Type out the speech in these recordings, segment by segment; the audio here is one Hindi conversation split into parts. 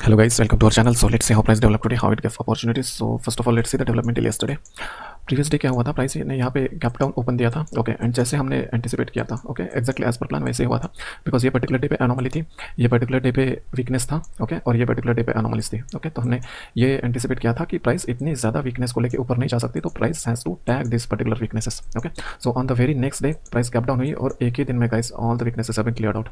Hello guys, welcome to our channel. So let's see how price developed today, how it gets opportunities. So first of all, let's see the development till yesterday. Previous day क्या हुआ था, प्राइस ने यहाँ पे गैप डाउन ओपन दिया था, ओके, एंड जैसे हमने एंटिसिपेट किया था, okay, exactly as per plan वैसे ही हुआ था, बिकॉज ये पर्टिकुलर डे पे एनोमली थी, ये पर्टिकुलर डे पे वीकनेस था, ओके, और ये पर्टिकुलर डे पे एनोमलीज थी, ओके, तो हमने ये एंटिसिपेट किया था कि प्राइस इतनी ज़्यादा वीकनेस को लेकर ऊपर नहीं जा सकती, तो price has to tag this particular weaknesses, okay. So on the very next day price gap down हुई और एक ही दिन में guys all the weaknesses have been cleared out.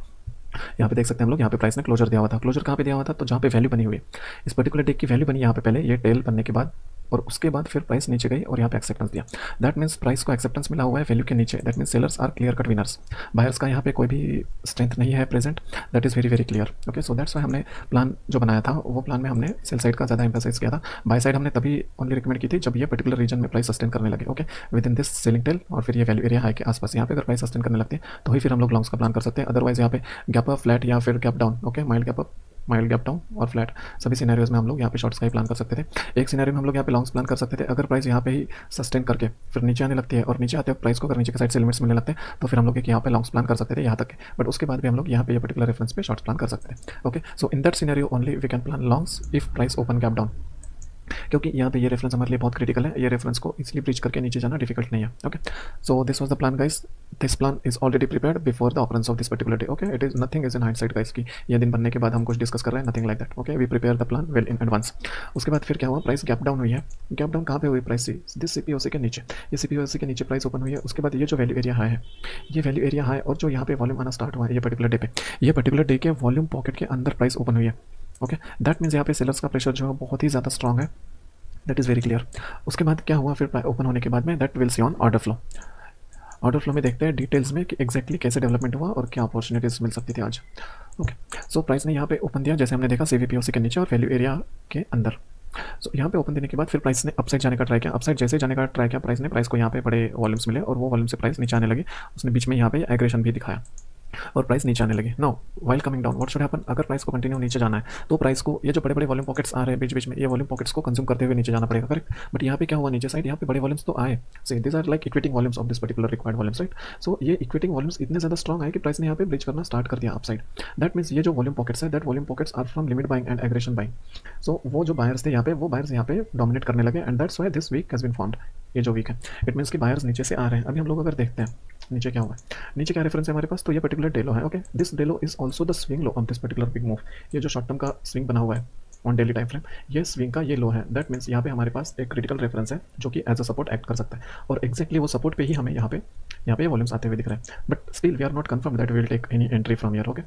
यहाँ पे देख सकते हैं हम लोग, यहाँ पे प्राइस ने क्लोजर दिया हुआ था। क्लोजर कहाँ पे दिया हुआ था, तो जहाँ पे वैल्यू बनी हुई है, इस पर्टिकुलर डे की वैल्यू बनी यहाँ पे पहले, ये टेल बनने के बाद, और उसके बाद फिर प्राइस नीचे गई और यहाँ पे एक्सेप्टेंस दिया। दैट मीन्स प्राइस को एक्सेप्टेंस मिला हुआ है वैल्यू के नीचे। That means sellers are clear cut winners, buyers का यहाँ पे कोई भी स्ट्रेंथ नहीं है present. That is very very clear, okay. So that's why हमने प्लान जो बनाया था, वो प्लान में हमने सेल साइड का ज़्यादा एम्फेसाइज किया था। बाय साइड हमने तभी ओनली रिकमेंड की थी जब ये पर्टिकुलर रीजन में प्राइस सस्टेन करने लगे, okay, within this selling tail और फिर ये वैल्यू एरिया हाई के आसपास। यहाँ पे अगर प्राइस सस्टेन करने लगती है तो ही फिर हम लोग लॉन्ग्स का प्लान कर सकते हैं। अदरवाइज यहाँ पे गैप अप, फ्लैट या फिर gap down, okay, mild gap up, mild gap down और फ्लैट, सभी सिनेरियोज में हम लोग यहाँ पे शॉर्ट्स का ही प्लान कर सकते थे। एक सिनेरियो में हम लोग यहाँ पे लॉन्ग्स प्लान कर सकते थे। अगर प्राइस यहाँ पे ही सस्टेन करके फिर नीचे आने लगती है और नीचे आते हैं प्राइस को अगर नीचे के साइड से लिमिट्स मिलने लगते हैं तो फिर हम लोग एक यहाँ पे लॉन्ग्स प्लान कर सकते थे यहाँ तक, बट उसके बाद भी हम लोग यहाँ पे ये पर्टिकुलर रेफरेंस पे शॉर्ट्स प्लान कर सकते थे, okay. So in that scenario only we can plan longs if price open gap down, क्योंकि यहाँ पे ये रेफरेंस हमारे लिए बहुत क्रिटिकल है। ये रेफरेंस को इसलिए ब्रीच करके नीचे जाना डिफिकल्ट नहीं है, okay. So this was the plan guys. This plan is already prepared before the occurrence of this particular day, okay. It is nothing is in hindsight guys की ये दिन बनने के बाद हम कुछ डिस्कस कर रहे हैं, nothing like that, okay. We prepare the plan well in advance. उसके बाद फिर क्या हुआ, प्राइस गैप डाउन हुई है। गैप डाउन कहाँ पे हुई, प्राइस दिस सीपीओसी के नीचे, ये सीपीओसी के नीचे प्राइस ओपन हुई है। उसके बाद ये जो वैल्यू एरिया हाई है, ये वैल्यू एरिया हाई और जो यहाँ पे वॉल्यूम आना स्टार्ट हुआ है ये पर्टिकुलर डे पे, ये पर्टिकुलर डे के वॉल्यूम पॉकेट के अंदर प्राइस ओपन हुई है, ओके। दैट मीन्स यहाँ पे सेलर्स का प्रेशर जो है बहुत ही ज़्यादा स्ट्रॉग है, दैट इज़ वेरी क्लियर। उसके बाद क्या हुआ, फिर ओपन होने के बाद में that will see on order flow. Order flow में देखते हैं डिटेल्स में कि एक्जैक्टली कैसे डेवलपमेंट हुआ और क्या अपॉर्चुनिटीज मिल सकती थी आज, ओके। सो प्राइस ने यहाँ पे ओपन दिया जैसे हमने देखा, सीवीपीओसी के नीचे और वैल्यू एरिया के अंदर। सो यहाँ पे ओपन देने के बाद फिर प्राइस ने अपसाइड जाने का ट्राई किया। अपसाइड जैसे जाने का ट्राई किया प्राइस को यहाँ पे बड़े वॉल्यूम्स मिले और वो वॉल्यूम से प्राइस नीचे आने लगे। उसने बीच में यहाँ पे एग्रेशन भी दिखाया और प्राइस नीचे आने लगे। No, while coming down what should happen, अगर प्राइस को कंटिन्यू नीचे जाना है तो प्राइस को ये जो बड़े बड़े वॉल्यूम पॉकेट्स आ रहे हैं बीच बीच में, ये वॉल्यूम पॉकेट्स को कंज्यूम करते हुए नीचे जाना पड़ेगा, करेक्ट। बट यहाँ पे क्या हुआ, नीचे साइड यहाँ पे बड़े वॉल्यूम्स तो आए, say this are like equating volumes of this particular required volumes, right. So ये इक्विटिंग वॉल्यूम्स इतने ज़्यादा स्ट्रॉग आए कि प्राइस ने यहाँ पे ब्रिज करना स्टार्ट कर दिया अपसाइड। दैट मीन्स ये जो वॉल्यूम पॉकेट्स है, that volume pockets are from limit buying and aggression buying. So वो जो बायर्स थे यहाँ पे, वो बायर्स यहाँ पे डोमिनेट करने लगे and that's why this wick has been formed. ये जो वीक है इट मीन्स कि बायर्स नीचे से आ रहे हैं। अभी हम लोग अगर देखते हैं नीचे क्या हुआ है, नीचे क्या रेफरेंस है हमारे पास, तो ये पर्टिकुलर डेलो है, okay. This Delo is also the swing low of this particular big move. ये जो शॉर्ट टर्म का स्विंग बना हुआ है ऑन डेली टाइम फ्रेम, ये स्विंग का ये लो है। दैट मीन्स यहाँ पे हमारे पास एक क्रिटिकल रेफरेंस है जो कि एज अ सपोर्ट एक्ट कर सकता है और एक्जैक्टली वो सपोर्ट पे ही हमें यहाँ पे वॉल्यूम्स आते हुए दिख रहे हैं। But still we are not confirm that we will take any entry from here, okay.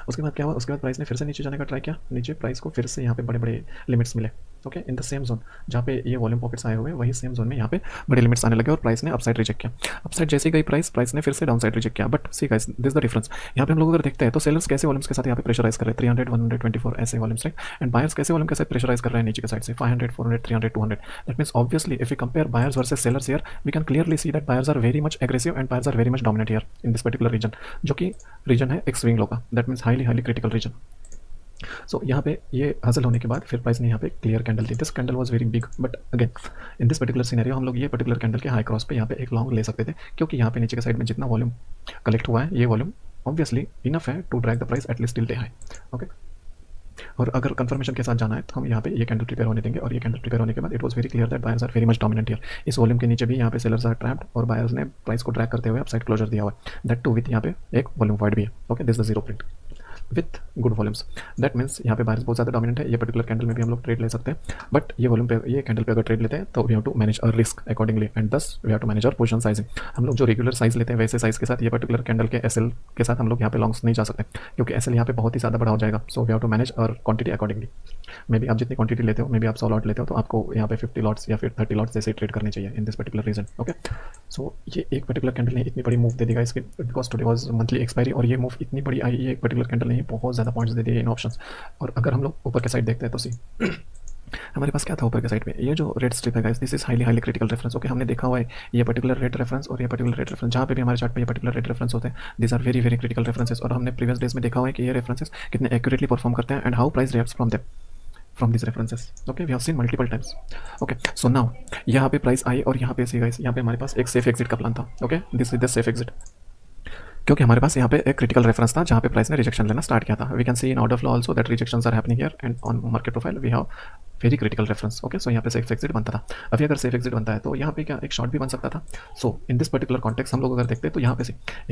उसके बाद क्या हुआ, उसके बाद प्राइस ने फिर से नीचे जाने का ट्राई किया। नीचे प्राइस को फिर से यहाँ पे बड़े बड़े लिमिट्स मिले, okay, in the same zone जहाँ पे ये वॉल्यूम पॉकेट्स आए हुए हैं, वही सेम जोन में यहाँ पे बड़े लिमिट्स आने लगे और प्राइस ने अपसाइड रिजेक्ट किया। अपसाइड जैसे गई प्राइस ने फिर से डाउन साइड रिजेक्ट किया। But see guys, this the difference. यहाँ पे हम लोग अगर देखते हैं तो सेलर्स कैसे वॉल्यूम्स के साथ यहाँ पे प्रेशराइज कर रहे हैं, 300, 124 ऐसे वॉल्यूम्स, राइट। एंड बायर्स कैसे वॉल्यूम के साथ प्रेशराइज कर रहे हैं नीचे के साइड से 500, 400, 300, 200। That means obviously if we compare buyers versus sellers here, we can clearly see that buyers are very much aggressive and buyers are very much dominate here in this particular region, जो कि रीजन है एक स्विंग लो का। That means highly critical region. So यहाँ पे ये हासिल होने के बाद फिर प्राइस ने यहाँ पे clear candle the. This candle was very big, but again in this particular scenario हम लोग ये पर्टिकुलर कैंडल के हाई क्रॉस पे यहाँ पे एक लॉन्ग ले सकते थे, क्योंकि यहाँ पे नीचे के साइड में जितना वॉल्यूम कलेक्ट हुआ है, ये वॉल्यूम ऑब्वियसली इनफ है to drag the price at least till day high, okay. और अगर कंफर्मेशन के साथ जाना है तो हम यहाँ पे ये कैंडल प्रिपेयर होने देंगे और ये कैंडल प्रिपेयर होने के बाद it was very clear that buyers are very much dominant here. इस वॉल्यूम के नीचे भी यहाँ पे सेलर्स आर ट्रैप्ड और बायर्स ने प्राइस को ड्रैग करते हुए अपसाइड क्लोजर दिया हुआ है, दैट टू विथ यहाँ पे एक वॉल्यूम वाइड भी है, okay. This the zero print with good volumes. That means यहाँ पे बायर्स बहुत ज़्यादा डोमिनेंट है। ये पर्टिकुलर कैंडल में भी हम लोग ट्रेड ले सकते हैं, बट ये वॉल्यूम पे, ये कैंडल पे अगर ट्रेड लेते हैं तो we have to manage our risk accordingly and thus we have to manage our position sizing. हम लोग जो रेगुलर साइज लेते हैं वैसे साइज के साथ ये पर्टिकुलर कैंडल के एसएल के साथ हम लोग यहाँ पे लॉन्ग्स नहीं जा सकते, क्योंकि एसएल यहाँ पे बहुत ही ज़्यादा बड़ा हो जाएगा। So we have to manage our quantity accordingly. Maybe आप जितनी क्वांटिटी लेते हो, मे बी आप 100 लॉट लेते हो तो आपको यहाँ पे 50 लॉट्स या फिर 30 लॉट्स जैसे ट्रेड करने चाहिए in this particular region, okay. So ये एक पर्टिकुलर कैंडल ने इतनी बड़ी मूव दे देगा इसके, because today was monthly expiry और ये मूव इतनी बड़ी आई, ये एक पर्टिकुलर कैंडल ने बहुत ज़्यादा पॉइंट्स दे दिए इन ऑप्शंस। और अगर हम लोग ऊपर के साइड देखते हैं तो सी हमारे पास क्या था ऊपर के साइड में, ये जो रेड स्ट्रिप है guys, this is highly critical reference, okay. हमने देखा हुआ है ये पर्टिकुलर रेड रेफरेंस और ये पर्टिकुलर रेड रेफरेंस, जहाँ पे भी हमारे चार्ट पे ये पर्टिकुलर रेड रेफरेंस होते हैं, this are very critical references. और हमने प्रीवियस डेज में देखा हुआ है कि ये रेफरेंसेस कितने एक्यूरेटली परफॉर्म करते हैं and how price reacts from them, from this references, okay. We have seen multiple times, okay. So now यहाँ पे प्राइस आई और यहाँ पे सी गाइस, यहाँ पे हमारे पास एक सेफ एग्जिट का प्लान था, okay. This is the safe exit. क्योंकि हमारे पास यहाँ पे एक क्रिटिकल रेफरेंस था जहाँ पे प्राइस ने रिजेक्शन लेना स्टार्ट किया था. We can see in order flow also that rejections are happening here and on market profile we have very critical reference. Okay, so यहाँ पे सेफ एग्जिट बनता था. अभी अगर सेफ एग्जिट बनता है तो यहाँ पे क्या एक शॉर्ट भी बन सकता था. सो इन दिस पर्टिकुलर कॉन्टेक्स्ट हम लोग अगर देखते हैं तो यहाँ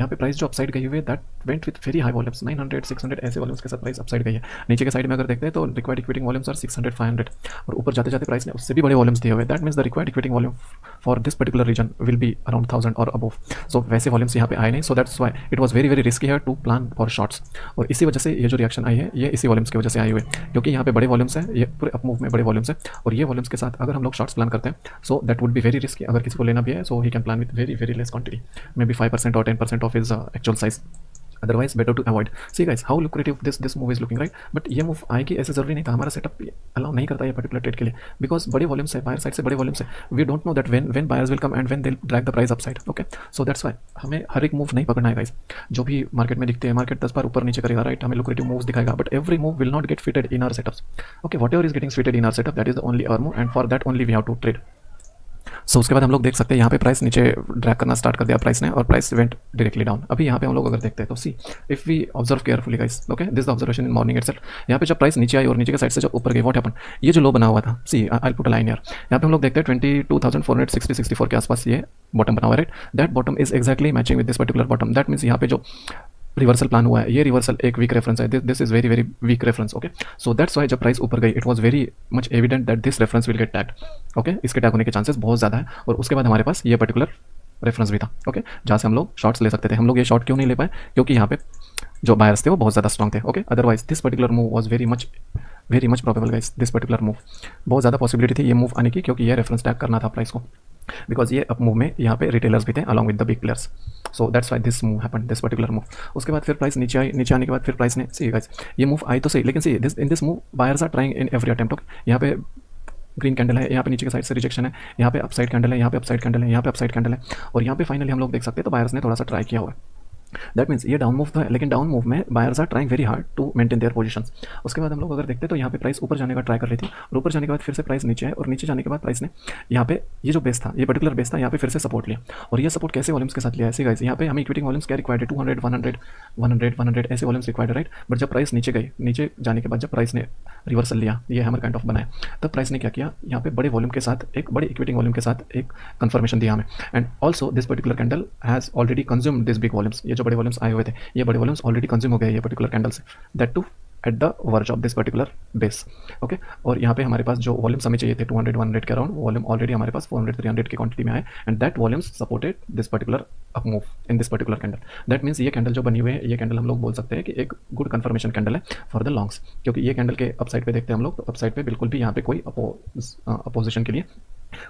पे प्राइस जो अपसाइड गई हुई है that went with very high volumes 900 600 ऐसे वॉल्यूम्स के साथ प्राइस अपसाइड गई है. नीचे के साइड में अगर देखते हैं तो रिक्वायर्ड इक्विटिंग वॉल्यूम्स आर 600 500 और ऊपर जाते जाते प्राइस ने उससे भी बड़े वॉल्यूम्स दिए हुए. That means the required equating volume for this particular region will be around 1000 और अबव. सो वैसे वॉल्यूम्स यहाँ पे आए नहीं. सो that's why it was very very risky है टू प्लान फॉर शॉर्ट्स. और इसी वजह से ये जो रिएक्शन आई है ये इसी वॉल्यूम्स की वजह से आई हुई है, क्योंकि यहाँ पे बड़े वॉल्यूम्स है, ये पूरे अप मूव में बड़े वॉल्यूम्स है. और ये वॉल्यूम्स के साथ अगर हम लोग शॉर्ट्स प्लान करते हैं so that would be very risky. अगर किसी को लेना भी है so he can plan with very very less quantity, maybe 5% और 10% of his actual size. Otherwise better to avoid. See guys how lucrative this move is looking right. But ये मूव आएगी ऐसे जरूरी नहीं था. हमारा सेटअप अलाउ नहीं करता ये पर्टिकुलर ट्रेड के लिए, बिकॉज बड़े वॉल्यूम्स है, बायर साइड से बड़े वॉल्यूम्स है. We don't know that when buyers will come and when they drag the price upside. Okay, so that's why हमें हर एक मूव नहीं पकड़ना है गाइस. जो भी मार्केट में दिखते हैं, मार्केट 10 बार ऊपर नीचे करेगा राइट, हमें लुक्रेटिव मूव्स दिखाएगा, but every move will not get fitted in our setups. Okay, whatever is getting fitted in our setup that is the only our move and for that only we have to trade. So उसके बाद हम लोग देख सकते हैं यहाँ पे प्राइस नीचे ड्रैग करना स्टार्ट कर दिया प्राइस ने और प्राइस वेंट डायरेक्टली डाउन. अभी यहाँ पे हम लोग अगर देखते हैं तो see if we observe carefully guys, okay, this the observation in morning itself. यहाँ पे जब प्राइस नीचे आई और नीचे के साइड से जब ऊपर गई व्हाट हैपेंड, ये जो लो बना हुआ था, see I put a line here. यहाँ पे हम लोग देखते हैं 22,460-64 के आसपास ये बॉटम बना हुआ है right. That bottom is exactly matching with this particular bottom. That means यहाँ पे जो रिवर्सल प्लान हुआ है ये रिवर्सल एक वीक रेफरेंस है. This is very very weak reference. Okay, so that's Y जब प्राइस ऊपर गई it was very much evident that this reference will get tagged. Okay, इसके टैग होने के चांसेस बहुत ज़्यादा है. और उसके बाद हमारे पास ये पर्टिकुलर रेफरेंस भी था. ओके, जहाँ से हम लोग शॉर्ट्स ले सकते थे. हम लोग ये शॉर्ट क्यों नहीं ले पाए, क्योंकि यहाँ पे जो बायर्स थे वो बहुत ज़्यादा स्ट्रॉन्ग थे. Okay, otherwise this particular move was very much probable guys. This particular move बहुत ज़्यादा पॉसिबिलिटी थी ये मूव आने की, क्योंकि ये रेफरेंस टैग करना था प्राइस को, बिकॉज ये अप मूव में यहाँ पे रिटेलर्स भी थे along with the big players. So that's why this move happened, this particular move. उसके बाद फिर प्राइस नीचे आई. नीचे आने के बाद फिर प्राइस ने सी गाइस ये मूव आई तो सही, लेकिन see this in this move buyers are trying in every attempt. Okay, यहाँ पे ग्रीन कैंडल है, यहाँ पे नीचे के साइड से रिजेक्शन है, यहाँ पे अपसाइड कैंडल है, यहाँ पे अपसाइड कैंडल है, यहाँ पे अपसाइड कैंडल है, और यहाँ पे फाइनली हम लोग देख सकते हैं तो बायर्स ने थोड़ा सा ट्राई किया हुआ है. दैट मीन्स ये डाउन मूव था, लेकिन डाउन मूव में buyers are trying very hard to maintain their positions. उसके बाद हम लोग अगर देखते हैं तो यहाँ पे प्राइस ऊपर जाने का ट्राई कर रही थी और ऊपर जाने के बाद फिर से प्राइस नीचे है और नीचे जाने के बाद प्राइस ने यहाँ पे ये जो बेस था, ये पर्टिकुलर बेस था, यहाँ पे फिर से सपोर्ट लिया. और ये सपोर्ट कैसे वॉल्यूम्स के साथ लिया ऐसे गाइस, यहाँ पे हमें इक्विटिंग वॉल्यूम्स क्या रिक्वायर्ड है 200 100 ऐसे वॉल्यूम्स रिक्वायर्ड राइट. बट जब प्राइस नीचे गई, नीचे जाने के बाद जब प्राइस ने रिवर्सल लिया, ये हैमर काइंड ऑफ बनाया, तब प्राइस ने क्या किया, यहाँ पे बड़े वॉल्यूम के साथ एक बड़े इक्विटिंग वॉल्यूम के साथ एक कन्फर्मेशन दिया हमें. And also this particular candle has already consumed this big volumes. ये जो बड़े वॉल्यूम्स आए हुए थे ये बड़े वॉल्यूम्स ऑलरेडी कंज्यूम हो गए ये पर्टिकुलर कैंडल से, that too at the verge of this particular base. Okay, और यहाँ पे हमारे पास जो वॉल्यूम्स हमें चाहिए थे 200 100 के अराउंड, वॉल्यूम ऑलरेडी हमारे पास 400 300 की क्वांटिटी में आए and that volumes supported this particular up move in this particular candle. That means ये कैंडल जो बनी हुई है, ये कैंडल हम लोग बोल सकते हैं कि एक गुड कन्फर्मेशन कैंडल है फॉर द लॉन्ग्स, क्योंकि ये कैंडल के अपसाइड पे देखते हैं हम लोग तो अपसाइड पे बिल्कुल भी यहाँ पे कोई अपोजिशन के लिए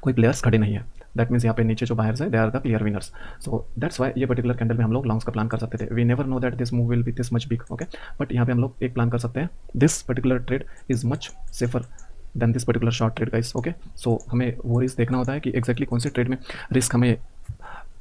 कोई प्लेयर्स खड़े नहीं है. दैट मीन्स यहाँ पे नीचे जो बायर्स है they are the clear winners. So that's why ये पर्टिकुलर कैंडल में हम लोग लॉन्ग्स का प्लान कर सकते थे. We never know that this move will be this much big. Okay, but यहाँ पे हम लोग एक प्लान कर सकते हैं. This particular trade is much safer than this particular short trade guys. Okay, so हमें वो रिस्क देखना होता है कि एक्जैक्टली कौन से ट्रेड में रिस्क हमें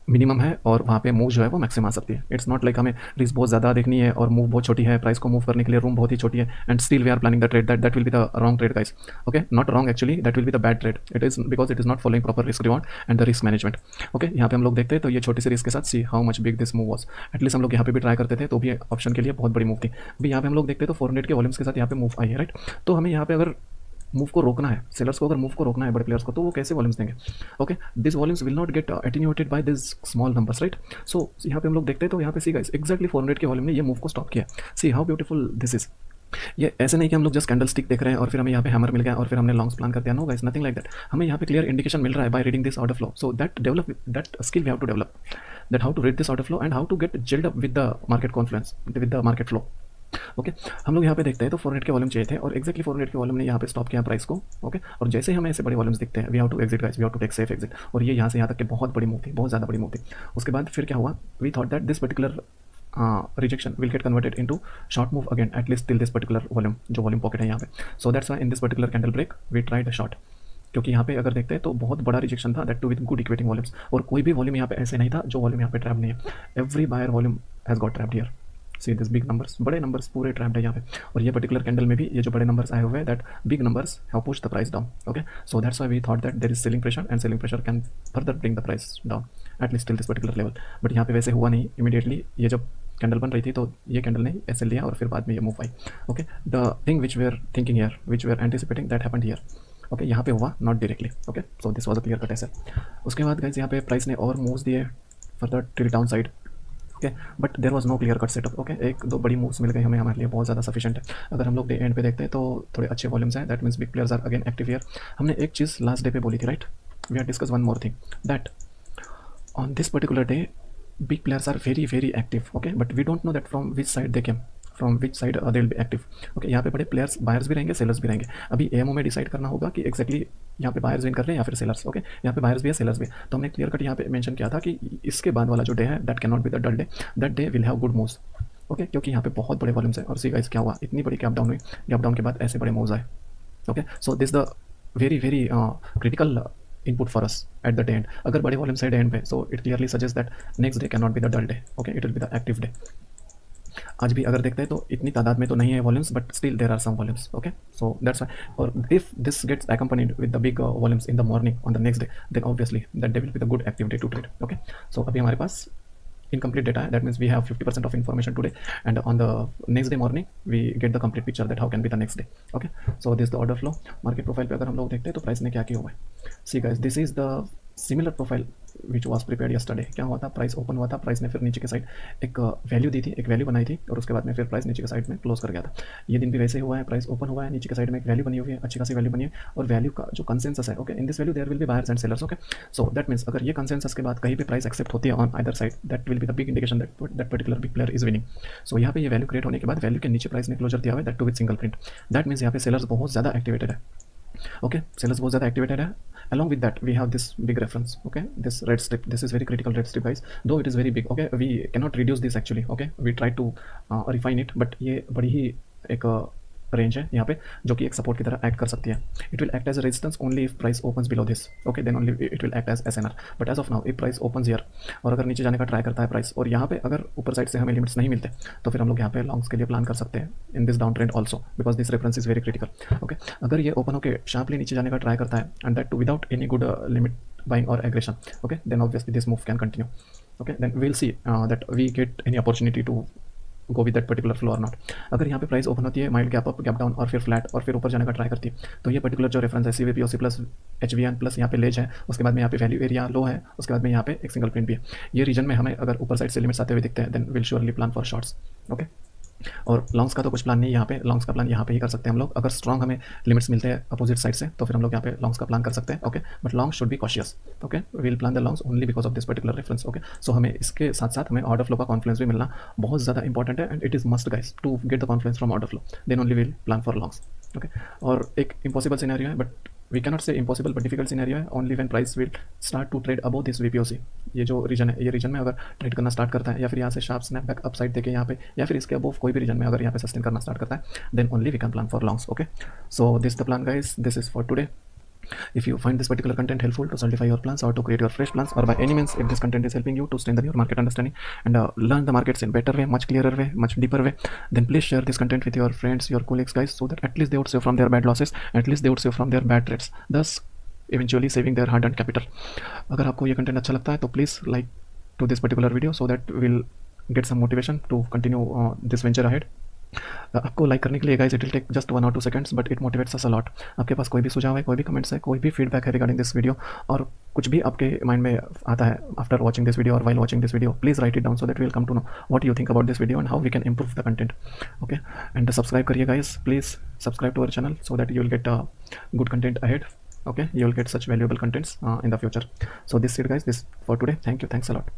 मिनिमम है और वहाँ पे मूव जो है वो मैक्सिमम आ सकती है. इट्स नॉट लाइक हमें रिस्क बहुत ज़्यादा देखनी है और मूव बहुत छोटी है, प्राइस को मूव करने के लिए रूम बहुत ही छोटी है and still we are planning the trade. That will be the wrong trade guys. Okay, not wrong actually, that will be the bad trade. It is because it is not following proper risk reward and the risk management. Okay, यहाँ पे हम लोग देखते हैं तो ये छोटी सी रिस्क के साथ see how much big this move was. At least हम लोग यहाँ पे भी ट्राई करते थे तो भी ऑप्शन के लिए बहुत बड़ी मूव थी. अभी यहाँ पे हम लोग देखते हैं तो 400 के वॉल्यूम्स के साथ यहाँ पे मूव आई है राइट. तो हमें यहाँ पे अगर मूव को रोकना है, सेलर्स को अगर मूव को रोकना है बड़े प्लेयर्स को, तो वो कैसे वॉल्यूम्स देंगे. Okay, this volumes will not get attenuated by this small numbers right. So यहाँ पे हम लोग देखते हैं तो यहाँ पे सी गाइस एक्जैक्टली 400 के वॉल्यूम ने ये मूव को स्टॉप किया. See how beautiful this is. ये ऐसे नहीं कि हम लोग जस्ट कैंडल स्टिक देख रहे हैं और फिर हमें यहाँ पे हैमर मिल गया और फिर हमने लॉन्ग्स प्लान कर दिया. No guys, nothing like that. हमें यहाँ पे क्लियर इंडिकेशन मिल रहा है by reading this order flow. So that skill we have to develop, that how to read this order flow and how to get gelled up with the market confluence, with the market flow. Okay, हम लोग यहाँ पे देखते हैं तो 400 के वॉल्यूम चाहिए थे और एक्जैक्टली 400 के वॉल्यूम ने यहाँ पे स्टॉप किया प्राइस को. ओके, और जैसे ही हमें ऐसे बड़े वॉल्यूम्स दिखते हैं we have to exit guys, we have to take safe exit. और ये यहाँ से यहाँ तक के बहुत बड़ी मूव थी, बहुत ज़्यादा बड़ी मूव थी. उसके बाद फिर क्या हुआ, we thought that this particular rejection will get converted into short move again at least till this particular volume, जो volume pocket है यहाँ पे. So that's why in this particular candle break we tried a short, क्योंकि यहाँ पे अगर देखते हैं तो बहुत बड़ा रिजेक्शन था, that too with good equating volumes. और कोई भी वॉल्यूम यहाँ पे ऐसे नहीं था जो वॉल्यूम यहाँ पे ट्रैप नहीं है. Every buyer volume has got trapped here. See this big numbers, बड़े नंबर्स पूरे ट्रैप्ड है यहाँ पे. और ये पर्टिकुलर कैंडल में भी ये जो बड़े नंबर्स आए हुए हैं that big numbers have pushed the price down. Okay, so that's why we thought that there is selling pressure and selling pressure can further bring the price down at least till this particular level, but यहाँ पे वैसे हुआ नहीं। इमीडिएटली ये जब कैंडल बन रही थी तो ये कैंडल ने ऐसे लिया और फिर बाद में ये मूव आई। Okay, the thing which we are thinking here, which we are anticipating, that happened here. Okay, यहाँ पे हुआ, not directly. Okay, so this was a clear cut SL. उसके बाद गाइस यहाँ पे प्राइस ने और मूव्स दिए further till down side. Okay, but there was no clear cut setup. Okay, एक दो बड़ी मूव्स मिल गई हमें, हमारे लिए बहुत ज़्यादा सफिशिएंट है। अगर हम लोग डे एंड पे देखते हैं तो थोड़े अच्छे वॉल्यूम्स हैं, that means big players are again active here. हमने एक चीज़ लास्ट डे पे बोली थी, right? We are discuss one more thing, that on this particular day big players are very very active. Okay, but we don't know that from which side they came, from which side they'll be active. Okay, यहाँ पे बड़े प्लेयर्स बायर्स भी रहेंगे, सेलर्स भी रहेंगे। अभी एएमओ में डिसाइड करना होगा कि एक्जैक्टली यहाँ पे बायर्स विन कर रहे हैं या फिर सेलर्स। ओके, यहाँ पे बायर्स भी है, सेलर्स भी है। तो हमने क्लियर कट यहाँ पे मेंशन किया था कि इसके बाद वाला जो डे है that can not be the dull day, that day will have good moves. Okay, क्योंकि यहाँ पे बहुत बड़े वॉल्यूम्स है। और सी गाइस क्या हुआ, इतनी बड़ी गैप डाउन हुई, गैप डाउन के बाद ऐसे बड़े मूव्स आए। Okay, so this the very very critical input for us at the day end. अगर बड़े वॉल्यूम से डे एंड पे, so it clearly suggests that next day cannot be the dull day. Okay, it will be the active day. आज भी अगर देखते हैं तो इतनी तादाद में तो नहीं है volumes, but still there are some volumes. Okay, so that's why, और if this gets accompanied with the big volumes in the morning on the next day, then obviously that day will be the good active day to trade. Okay, so अभी हमारे पास incomplete data, that means we have 50% of information today, and on the next day morning we get the complete picture that how can be the next day. Okay, so this is the order flow. Market profile पे अगर हम लोग देखते हैं तो प्राइस ने क्या किया हुआ है, see guys, this is the similar profile which was prepared yesterday. क्या हुआ था, प्राइस ओपन हुआ था, प्राइस ने फिर नीचे की साइड एक वैल्यू दी थी, एक वैल्यू बनाई थी, और उसके बाद में फिर प्राइस नीचे की साइड में क्लोज कर गया था। ये दिन भी वैसे हुआ है, प्राइस ओपन हुआ है, नीचे की साइड में एक वैल्यू बनी हुई है, अच्छी खासी वैल्यू बनी है, और वैल्यू का जो कंसेंसस है, okay, in this value there will be buyers and sellers. Okay, so that means अगर ये कंसेंसस के बाद कहीं भी प्राइस एक्सेप्ट होती है on either side, that will be the big indication that particular big player is winning. So यहाँ पे ये वैल्यू क्रिएट होने के बाद वैल्यू के नीचे प्राइस ने क्लोजर दिया हुआ है, that too with single print. That means यहाँ पे सेलर्स बहुत ज़्यादा एक्टिवेटेड है। Okay, sellers बहुत ज़्यादा activated है। Along with that we have this big reference. Okay, this red strip, this is very critical red strip guys, though it is very big. Okay, we cannot reduce this actually. Okay, we try to refine it, but ये बड़ी ही एक रेंज है यहाँ पे जो कि एक सपोर्ट की तरह एक्ट कर सकती है। It will act as a resistance only if price opens below this. Okay, then only it will act as SNR, but as of now if price opens here, और अगर नीचे जाने का ट्राई करता है प्राइस, और यहाँ पे अगर ऊपर साइड से हमें लिमिट्स नहीं मिलते, तो फिर हम लोग यहाँ पे लॉन्ग्स के लिए प्लान कर सकते हैं in this down trend also, because this reference is very critical. Okay, अगर ये ओपन होकर शार्पली नीचे जाने का ट्राई करता है, and that too without any good limit buying और aggression, okay, then obviously this move can continue. Okay, then we'll see that we get any opportunity to go with that particular flow और नॉट। अगर यहाँ पे प्राइस ओपन होती है mild gap up, gap down, और फिर फ्लैट, और फिर ऊपर जाने का ट्राई करती है, तो ये पर्टिकुलर जो रेफरेंस है CVPOC प्लस HVN प्लस यहाँ पे लेज है, उसके बाद में यहाँ पे वैल्यू एरिया लो है, उसके बाद में यहाँ पे एक सिंगल प्रिंट भी है। ये रीजन में हमें अगर ऊपर साइड से लिमिट्स आते हुए दिखते हैं, then will surely plan for shorts. Okay, और लॉन्ग्स का तो कुछ प्लान नहीं है यहाँ पे, लॉन्ग्स का प्लान यहाँ पे ही कर सकते हैं हम लोग। अगर स्ट्रॉन्ग हमें लिमिट्स मिलते हैं अपोजिट साइड से, तो फिर हम लोग यहाँ पे लॉन्ग्स का प्लान कर सकते हैं। Okay, but long should be cautious. Okay, will plan the longs only because of this particular reference. Okay, so हमें इसके साथ साथ हमें ऑर्डर फ्लो का कॉन्फ्लुएंस भी मिलना बहुत ज़्यादा इंपॉर्टेंट है, and it is must guys to get the confluence from order flow, then only will plan for longs. Okay, और एक इम्पॉसिबल सिनेरियो है, but we cannot say impossible but difficult scenario है, only when price will start to trade above this VPOC। ये जो रीजन है, ये रीजन में अगर ट्रेड करना स्टार्ट करता है, या फिर यहाँ से शार्प स्नैप बैक अपसाइड देके यहाँ पे, या फिर इसके अबव कोई भी रीजन में अगर यहाँ पे सस्टेन करना स्टार्ट करता है, then only we can plan for longs. Okay, so this the plan guys, this is for today. If you find this particular content helpful to solidify your plans or to create your fresh plans, or by any means if this content is helping you to strengthen your market understanding and learn the markets in better way, much clearer way, much deeper way, then please share this content with your friends, your colleagues guys, so that at least they would save from their bad losses, at least they would save from their bad trades, thus eventually saving their hard earned capital. अगर आपको ये कंटेंट अच्छा लगता है तो please like to this particular video, so that will get some motivation to continue this venture ahead. आपको लाइक करने के लिए guys it will take just 1 or 2 seconds, but it motivates us a lot. आपके पास कोई भी सुझाव है, कोई भी कमेंट्स है, कोई भी फीडबैक है रिगार्डिंग दिस वीडियो, और कुछ भी आपके माइंड में आता है आफ्टर वॉचिंग दिस वीडियो और while watching this video, please write it down, so that we will come to know what you think about this video and how we can improve the content. Okay, and subscribe करिए guys, please subscribe to our channel, so that you will get good content ahead. Okay, you will get such valuable contents in the future. So this is it guys, this for today. Thank you, thanks a lot.